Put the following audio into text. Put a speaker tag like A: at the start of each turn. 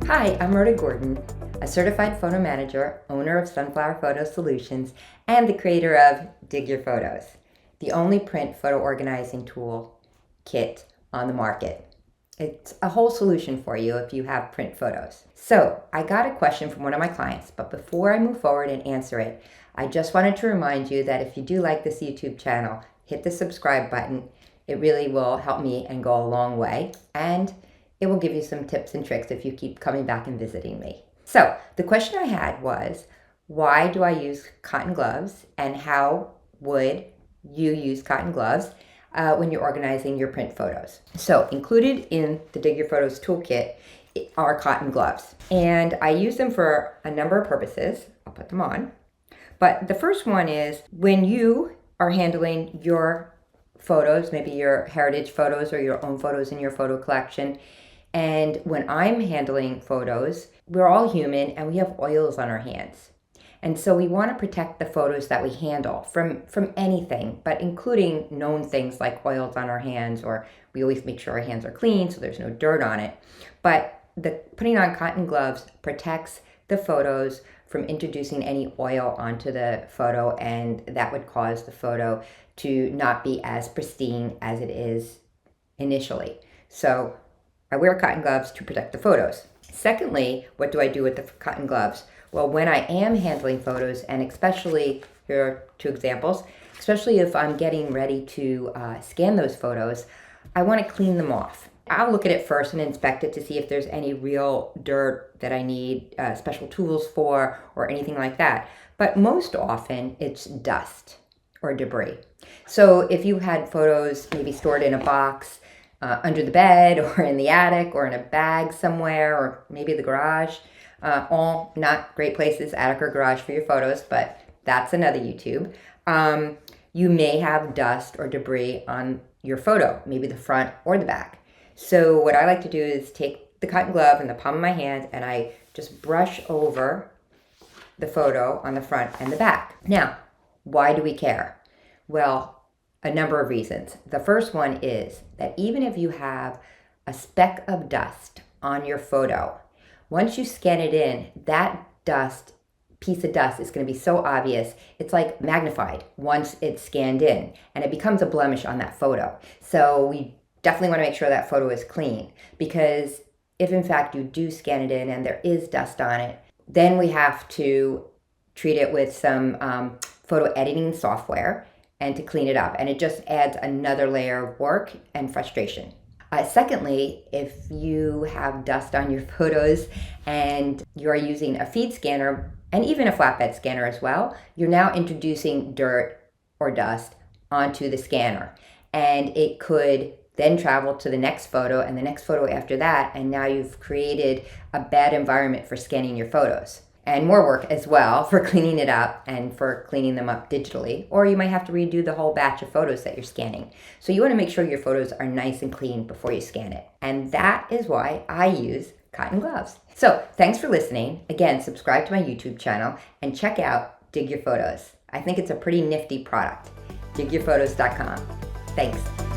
A: Hi, I'm Rhoda Gordon, a certified photo manager, owner of Sunflower Photo Solutions, and the creator of Dig Your Photos, the only print photo organizing tool kit on the market. It's a whole solution for you if you have print photos. So I got a question from one of my clients, but before I move forward and answer it, I just wanted to remind you that if you do like this YouTube channel, hit the subscribe button. It really will help me and go a long way. And it will give you some tips and tricks if you keep coming back and visiting me. So the question I had was, why do I use cotton gloves, and how would you use cotton gloves when you're organizing your print photos? So included in the Dig Your Photos toolkit are cotton gloves, and I use them for a number of purposes. I'll put them on. But the first one is when you are handling your photos, maybe your heritage photos or your own photos in your photo collection. And when I'm handling photos, we're all human and we have oils on our hands. And so we want to protect the photos that we handle from anything, but including known things like oils on our hands, or we always make sure our hands are clean so there's no dirt on it. But putting on cotton gloves protects the photos from introducing any oil onto the photo, and that would cause the photo to not be as pristine as it is initially. So I wear cotton gloves to protect the photos. Secondly, what do I do with the cotton gloves? Well, when I am handling photos, and especially, here are two examples, especially if I'm getting ready to scan those photos, I want to clean them off. I'll look at it first and inspect it to see if there's any real dirt that I need special tools for or anything like that. But most often it's dust or debris. So if you had photos maybe stored in a box, under the bed or in the attic or in a bag somewhere, or maybe the garage. All not great places, attic or garage, for your photos, but that's another YouTube. You may have dust or debris on your photo, maybe the front or the back. So what I like to do is take the cotton glove in the palm of my hand and I just brush over the photo on the front and the back. Now, why do we care? Well, a number of reasons. The first one is that even if you have a speck of dust on your photo, once you scan it in, that piece of dust is going to be so obvious. It's like magnified once it's scanned in, and it becomes a blemish on that photo. So we definitely want to make sure that photo is clean, because if in fact you do scan it in and there is dust on it, then we have to treat it with some photo editing software and to clean it up. And it just adds another layer of work and frustration. Secondly, if you have dust on your photos and you're using a feed scanner and even a flatbed scanner as well, you're now introducing dirt or dust onto the scanner. And it could then travel to the next photo and the next photo after that, and now you've created a bad environment for scanning your photos. And more work as well for cleaning it up and for cleaning them up digitally. Or you might have to redo the whole batch of photos that you're scanning. So you want to make sure your photos are nice and clean before you scan it. And that is why I use cotton gloves. So thanks for listening. Again, subscribe to my YouTube channel and check out Dig Your Photos. I think it's a pretty nifty product. digyourphotos.com. Thanks.